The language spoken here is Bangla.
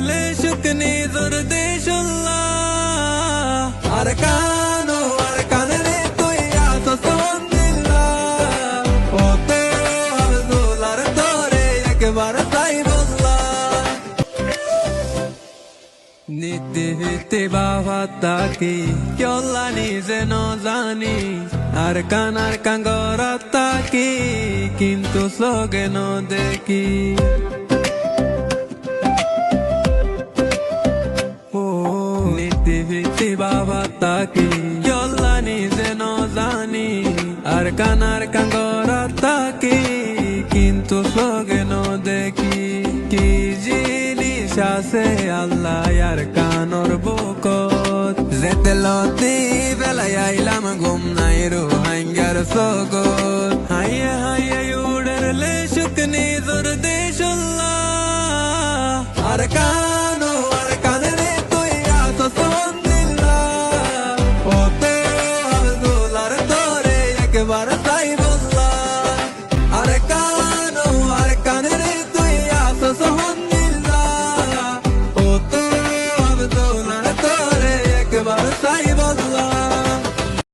le shukni zur deshullah arkanu arkanre toy ato sondilla ote abdular tore ekbar saibullah niti vitti bavata ki kyolla nije no jani arkan gorata ki kintu sloge no dekhi নীতি বাবা তাকি জল্লানি যেন জানি আর কানার কাঙ্গরা তাকি কিন্তু সগেন দেখি কি জিনিস আছে আল্লাহ আর কানর বুকত যেতে লতি বেলায় আইলাম ঘুম নাই রো হাঙ্গার সগত হাইয়ে হাইয়ে উড়ের লে শুকনি জোর দেশুল্লাহ আর